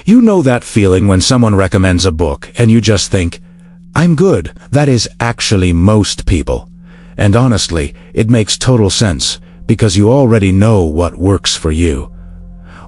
You know that feeling when someone recommends a book and you just think, I'm good. That is actually most people. And honestly, it makes total sense, because you already know what works for you.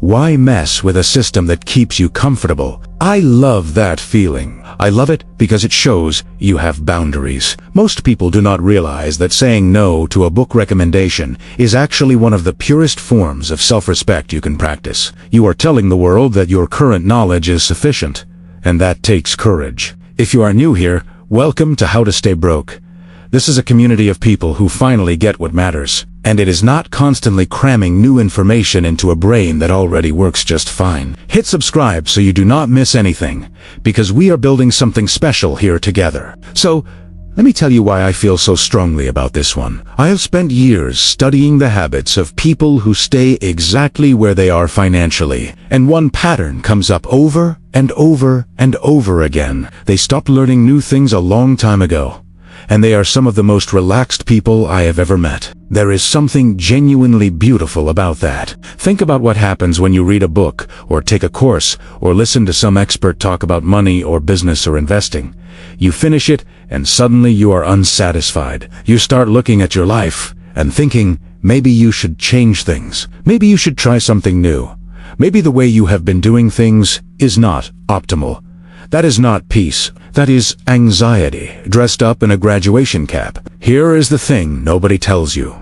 Why mess with a system that keeps you comfortable? I love that feeling. I love it because it shows you have boundaries. Most people do not realize that saying no to a book recommendation is actually one of the purest forms of self-respect you can practice. You are telling the world that your current knowledge is sufficient, and that takes courage. If you are new here, welcome to How to Stay Broke. This is a community of people who finally get what matters, and it is not constantly cramming new information into a brain that already works just fine. Hit subscribe so you do not miss anything, because we are building something special here together. So, let me tell you why I feel so strongly about this one. I have spent years studying the habits of people who stay exactly where they are financially, and one pattern comes up over and over and over again. They stopped learning new things a long time ago, and they are some of the most relaxed people I have ever met. There is something genuinely beautiful about that. Think about what happens when you read a book, or take a course, or listen to some expert talk about money or business or investing. You finish it, and suddenly you are unsatisfied. You start looking at your life and thinking, maybe you should change things. Maybe you should try something new. Maybe the way you have been doing things is not optimal. That is not peace. That is anxiety, dressed up in a graduation cap. Here is the thing nobody tells you.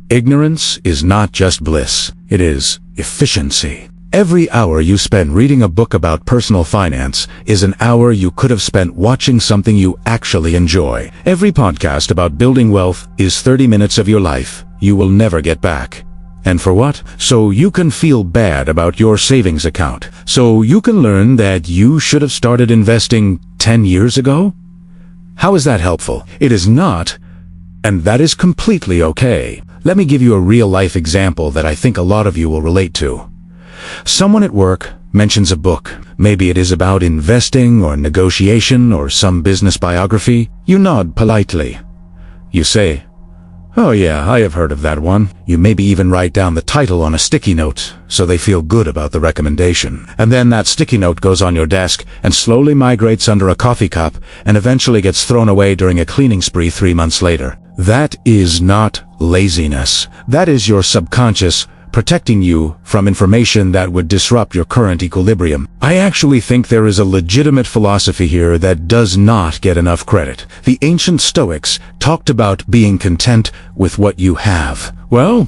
Ignorance is not just bliss. It is efficiency. Every hour you spend reading a book about personal finance is an hour you could have spent watching something you actually enjoy. Every podcast about building wealth is 30 minutes of your life you will never get back. And for what? So you can feel bad about your savings account. So you can learn that you should have started investing 10 years ago? How is that helpful? It is not, and that is completely okay. Let me give you a real-life example that I think a lot of you will relate to. Someone at work mentions a book. Maybe it is about investing or negotiation or some business biography. You nod politely. You say, "Oh yeah, I have heard of that one." You maybe even write down the title on a sticky note, so they feel good about the recommendation. And then that sticky note goes on your desk and slowly migrates under a coffee cup and eventually gets thrown away during a cleaning spree 3 months later. That is not laziness. That is your subconscious protecting you from information that would disrupt your current equilibrium. I actually think there is a legitimate philosophy here that does not get enough credit. The ancient Stoics talked about being content with what you have. Well,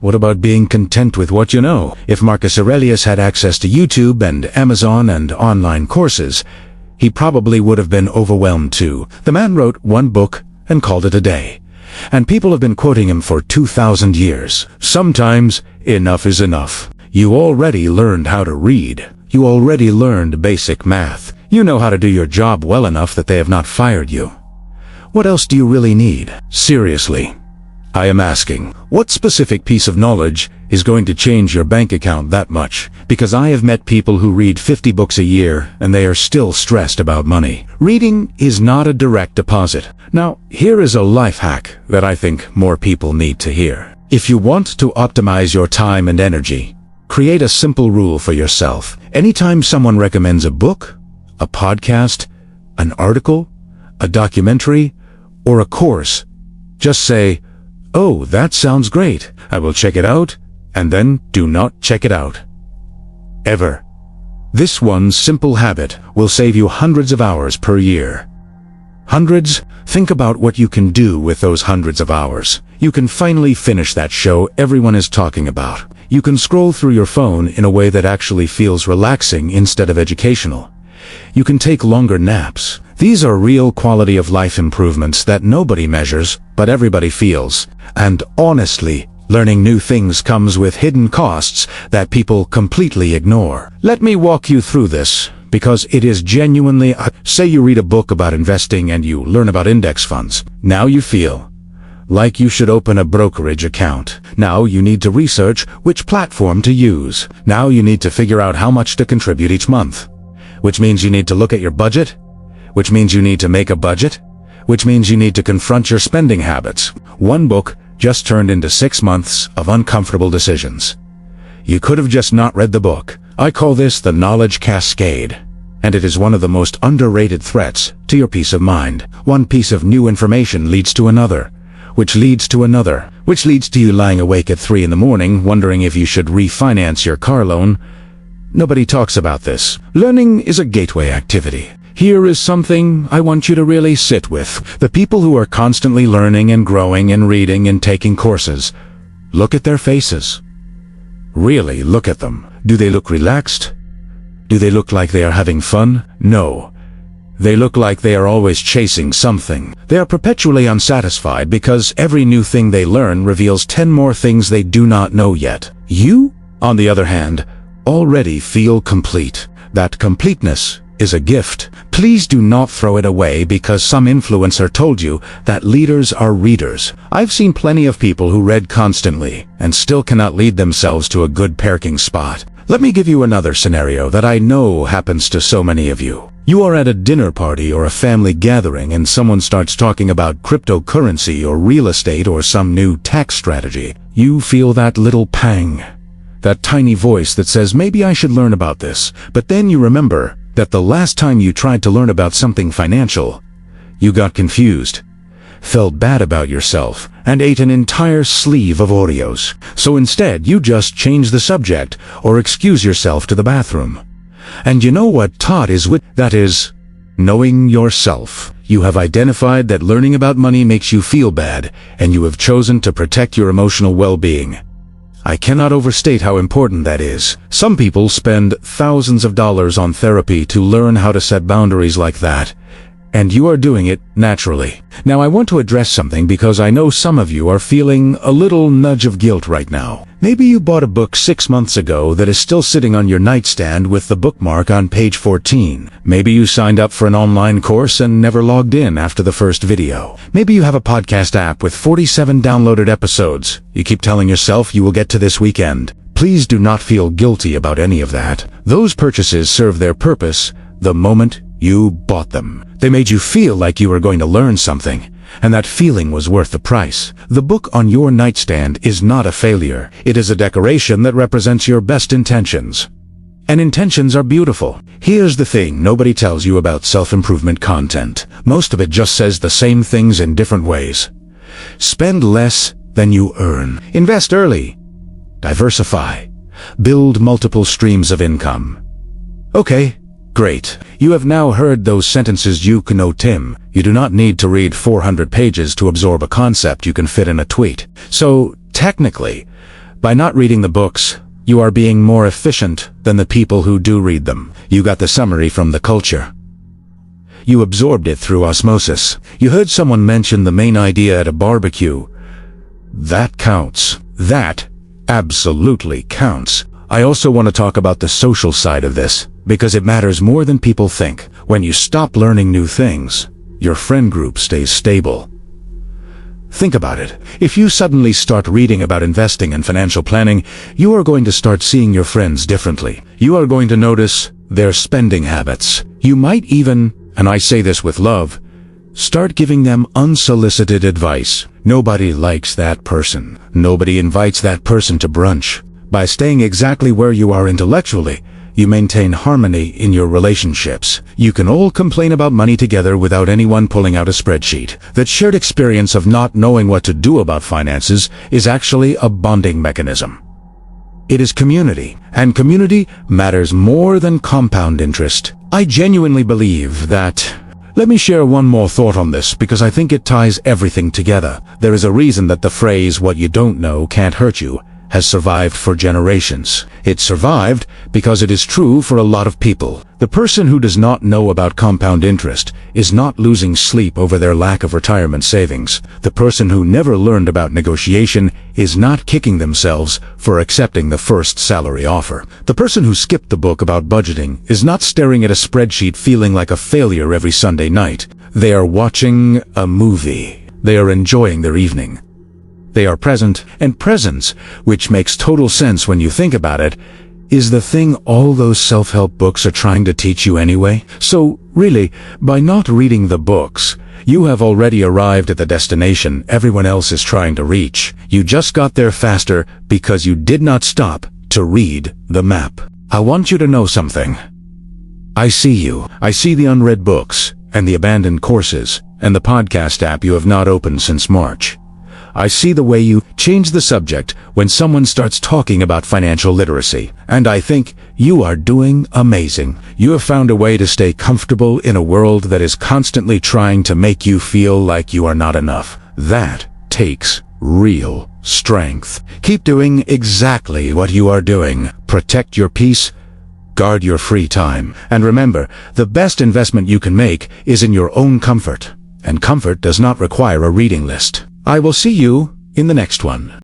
what about being content with what you know? If Marcus Aurelius had access to YouTube and Amazon and online courses, he probably would have been overwhelmed too. The man wrote one book and called it a day. And people have been quoting him for 2,000 years. Sometimes, enough is enough. You already learned how to read. You already learned basic math. You know how to do your job well enough that they have not fired you. What else do you really need? Seriously, I am asking, what specific piece of knowledge is going to change your bank account that much? Because I have met people who read 50 books a year and they are still stressed about money. Reading is not a direct deposit. Now, here is a life hack that I think more people need to hear. If you want to optimize your time and energy, create a simple rule for yourself. Anytime someone recommends a book, a podcast, an article, a documentary, or a course, just say, "Oh, that sounds great. I will check it out," and then do not check it out. Ever. This one simple habit will save you hundreds of hours per year. Hundreds? Think about what you can do with those hundreds of hours. You can finally finish that show everyone is talking about. You can scroll through your phone in a way that actually feels relaxing instead of educational. You can take longer naps. These are real quality of life improvements that nobody measures, but everybody feels. And honestly, learning new things comes with hidden costs that people completely ignore. Let me walk you through this, because it is genuinely... Say you read a book about investing and you learn about index funds. Now you feel like you should open a brokerage account. Now you need to research which platform to use. Now you need to figure out how much to contribute each month. Which means you need to look at your budget. Which means you need to make a budget. Which means you need to confront your spending habits. One book just turned into 6 months of uncomfortable decisions. You could have just not read the book. I call this the knowledge cascade, and it is one of the most underrated threats to your peace of mind. One piece of new information leads to another, which leads to another, which leads to you lying awake at 3 in the morning wondering if you should refinance your car loan. Nobody talks about this. Learning is a gateway activity. Here is something I want you to really sit with. The people who are constantly learning and growing and reading and taking courses. Look at their faces. Really look at them. Do they look relaxed? Do they look like they are having fun? No. They look like they are always chasing something. They are perpetually unsatisfied because every new thing they learn reveals 10 more things they do not know yet. You, on the other hand, already feel complete. That completeness is a gift. Please do not throw it away because some influencer told you that leaders are readers. I've seen plenty of people who read constantly and still cannot lead themselves to a good parking spot. Let me give you another scenario that I know happens to so many of you. You are at a dinner party or a family gathering and someone starts talking about cryptocurrency or real estate or some new tax strategy. You feel that little pang, that tiny voice that says, maybe I should learn about this. But then you remember that the last time you tried to learn about something financial, you got confused, felt bad about yourself, and ate an entire sleeve of Oreos. So instead, you just change the subject or excuse yourself to the bathroom. And you know what Todd is with? That is, knowing yourself. You have identified that learning about money makes you feel bad, and you have chosen to protect your emotional well-being. I cannot overstate how important that is. Some people spend thousands of dollars on therapy to learn how to set boundaries like that, and you are doing it naturally. Now I want to address something because I know some of you are feeling a little nudge of guilt right now. Maybe you bought a book 6 months ago that is still sitting on your nightstand with the bookmark on page 14. Maybe you signed up for an online course and never logged in after the first video. Maybe you have a podcast app with 47 downloaded episodes. You keep telling yourself you will get to this weekend. Please do not feel guilty about any of that. Those purchases serve their purpose the moment you bought them. They made you feel like you were going to learn something, and that feeling was worth the price. The book on your nightstand is not a failure. It is a decoration that represents your best intentions. And intentions are beautiful. Here's the thing nobody tells you about self-improvement content. Most of it just says the same things in different ways. Spend less than you earn. Invest early. Diversify. Build multiple streams of income. Okay. Great. You have now heard those sentences. You can know Tim. You do not need to read 400 pages to absorb a concept you can fit in a tweet. So, technically, by not reading the books, you are being more efficient than the people who do read them. You got the summary from the culture. You absorbed it through osmosis. You heard someone mention the main idea at a barbecue. That counts. That absolutely counts. I also want to talk about the social side of this, because it matters more than people think. When you stop learning new things, your friend group stays stable. Think about it. If you suddenly start reading about investing and financial planning, you are going to start seeing your friends differently. You are going to notice their spending habits. You might even, and I say this with love, start giving them unsolicited advice. Nobody likes that person. Nobody invites that person to brunch. By staying exactly where you are intellectually, you maintain harmony in your relationships. You can all complain about money together without anyone pulling out a spreadsheet. That shared experience of not knowing what to do about finances is actually a bonding mechanism. It is community, and community matters more than compound interest. I genuinely believe that. Let me share one more thought on this because I think it ties everything together. There is a reason that the phrase, "what you don't know can't hurt you," has survived for generations. It survived because it is true for a lot of people. The person who does not know about compound interest is not losing sleep over their lack of retirement savings. The person who never learned about negotiation is not kicking themselves for accepting the first salary offer. The person who skipped the book about budgeting is not staring at a spreadsheet feeling like a failure every Sunday night. They are watching a movie. They are enjoying their evening. They are present, and presence, which makes total sense when you think about it, is the thing all those self-help books are trying to teach you anyway. So, really, by not reading the books, you have already arrived at the destination everyone else is trying to reach. You just got there faster because you did not stop to read the map. I want you to know something. I see you. I see the unread books, and the abandoned courses, and the podcast app you have not opened since March. I see the way you change the subject when someone starts talking about financial literacy, and I think you are doing amazing. You have found a way to stay comfortable in a world that is constantly trying to make you feel like you are not enough. That takes real strength. Keep doing exactly what you are doing. Protect your peace, guard your free time, and remember, the best investment you can make is in your own comfort, and comfort does not require a reading list. I will see you in the next one.